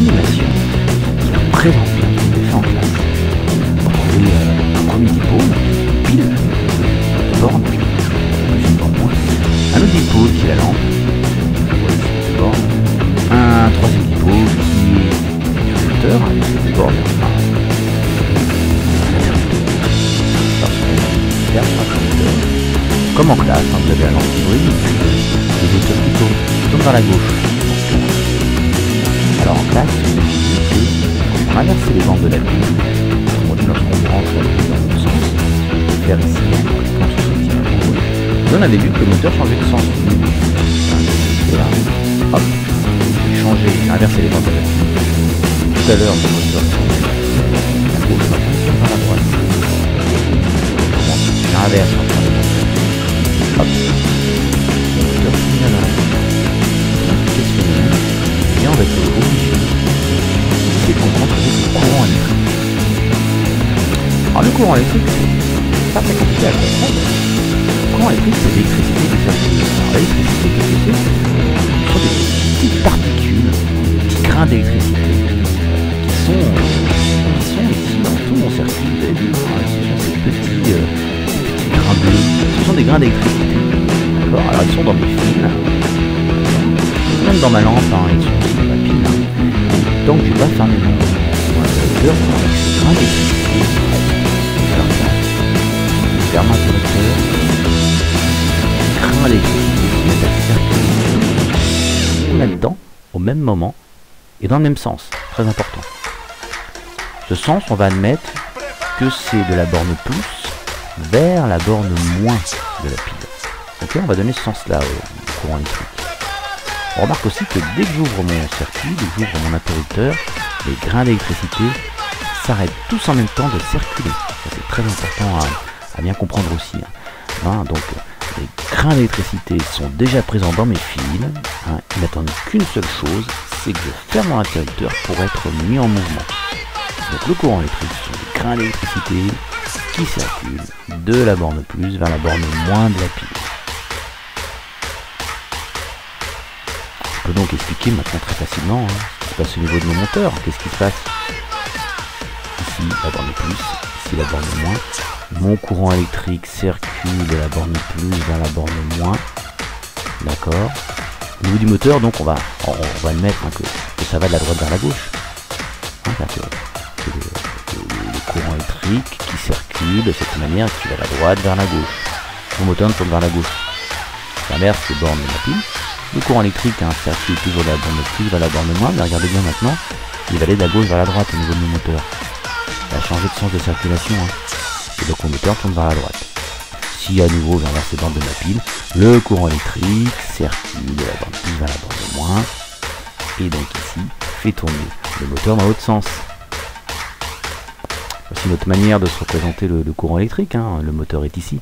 animation qui représente bien ce qu'on fait en classe. On va trouver un premier dipôle, pile, une borne, une borne moins, un autre dipôle qui est la lampe, une borne, un troisième dipôle qui est l'interrupteur, une borne, comme en classe, vous avez la lampe qui brille, les moteurs qui tournent vers la gauche. Alors en classe, on traverse les bandes de la pile, on dit lorsqu'on rentre dans l'autre sens, vers ici, en cliquant sur ce petit bouton. On avait vu que le moteur changeait de sens. Et là, hop, j'ai changé, j'ai inversé les bandes de la pile. Tout à l'heure, le moteur changeait à gauche, maintenant il tourne vers la droite. J'inverse maintenant les bandes de la pile. Hop, le moteur tourne vers la droite. Qu'est-ce qu'on a? Et on va être obligé de comprendre ce que c'est le courant électrique. Alors le courant électrique, c'est pas très compliqué à comprendre. Le courant électrique, c'est l'électricité qui circule. Alors l'électricité, qu'est-ce que c'est? Ce sont des petites particules, des petits grains d'électricité qui sont ici dans tout mon circuit. Vous avez vu, ce sont ces petits grains bleus. Ce sont des grains d'électricité. D'accord? Alors ils sont dans mes fils. Même dans ma lampe, ils sont aussi dans ma pile. Donc je vais pas fermer mon interrupteur avec ces grains d'électricité. Alors ça, je ferme l'interrupteur. Les grains d'électricité se mettent à circuler en même temps, au même moment, et dans le même sens. Très important. Ce sens, on va admettre que c'est de la borne plus vers la borne moins de la pile. Ok, on va donner ce sens-là au courant électrique. On remarque aussi que dès que j'ouvre mon circuit, dès que j'ouvre mon interrupteur, les grains d'électricité s'arrêtent tous en même temps de circuler. Ça c'est très important à bien comprendre aussi. Donc les grains d'électricité sont déjà présents dans mes fils. Ils n'attendent qu'une seule chose, c'est que je ferme mon interrupteur pour être mis en mouvement. Donc le courant électrique sont des grains d'électricité qui circulent de la borne plus vers la borne moins de la pile. On peut donc expliquer maintenant très facilement ce qui se passe au niveau de mon moteur. Qu'est-ce qui se passe? Ici la borne plus, ici la borne moins. Mon courant électrique circule de la borne plus vers la borne moins. D'accord. Au niveau du moteur, donc on va admettre que ça va de la droite vers la gauche. Le courant électrique qui circule de cette manière qui va de la droite vers la gauche. Mon moteur tourne vers la gauche. J'inverse les bornes de la pile. Le courant électrique circule toujours de la borne plus vers la borne moins, mais regardez bien maintenant, il va aller de la gauche vers la droite au niveau de mon moteur. Il a changé de sens de circulation, et donc mon moteur tourne vers la droite. Si à nouveau j'inverse les bornes de ma pile, le courant électrique circule de la borne plus vers la borne moins, et donc ici fait tourner le moteur dans l'autre sens. Voici notre manière de se représenter le courant électrique, le moteur est ici.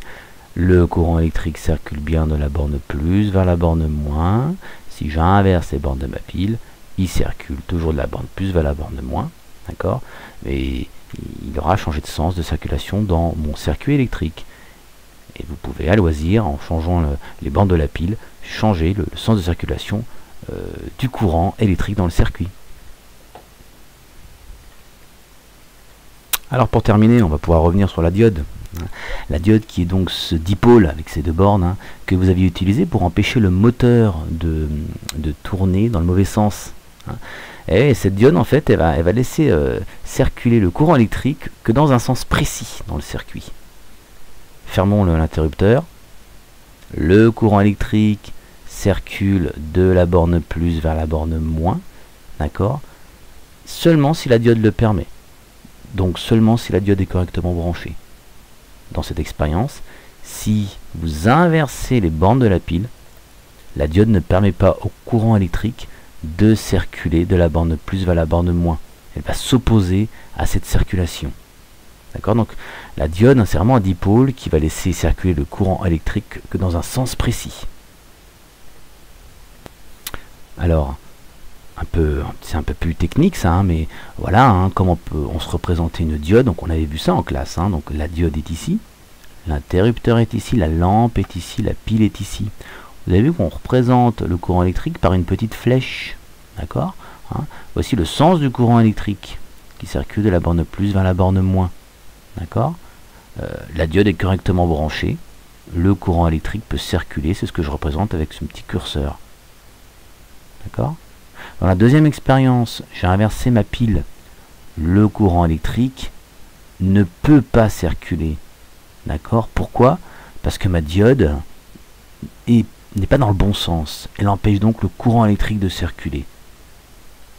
Le courant électrique circule bien de la borne plus vers la borne moins. Si j'inverse les bornes de ma pile, il circule toujours de la borne plus vers la borne moins. D'accord? Mais il aura changé de sens de circulation dans mon circuit électrique. Et vous pouvez à loisir, en changeant les bornes de la pile, changer le sens de circulation du courant électrique dans le circuit. Alors pour terminer, on va pouvoir revenir sur la diode. La diode qui est donc ce dipôle avec ces deux bornes que vous aviez utilisé pour empêcher le moteur de tourner dans le mauvais sens. Et cette diode en fait elle va laisser circuler le courant électrique que dans un sens précis dans le circuit. Fermons l'interrupteur. Le courant électrique circule de la borne plus vers la borne moins. D'accord? Seulement si la diode le permet. Donc seulement si la diode est correctement branchée. Dans cette expérience, si vous inversez les bornes de la pile, la diode ne permet pas au courant électrique de circuler de la borne plus vers la borne moins. Elle va s'opposer à cette circulation. D'accord? Donc la diode, c'est vraiment un dipôle qui va laisser circuler le courant électrique que dans un sens précis. Alors, c'est un peu plus technique ça, mais voilà comment on se représentait une diode. Donc on avait vu ça en classe. Donc la diode est ici, l'interrupteur est ici, la lampe est ici, la pile est ici. Vous avez vu qu'on représente le courant électrique par une petite flèche. D'accord? Hein. Voici le sens du courant électrique qui circule de la borne plus vers la borne moins. D'accord? La diode est correctement branchée. Le courant électrique peut circuler. C'est ce que je représente avec ce petit curseur. D'accord? Dans la deuxième expérience, j'ai inversé ma pile. Le courant électrique ne peut pas circuler. D'accord? Pourquoi? Parce que ma diode n'est pas dans le bon sens. Elle empêche donc le courant électrique de circuler.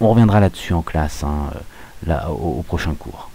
On reviendra là-dessus en classe, hein, là, au prochain cours.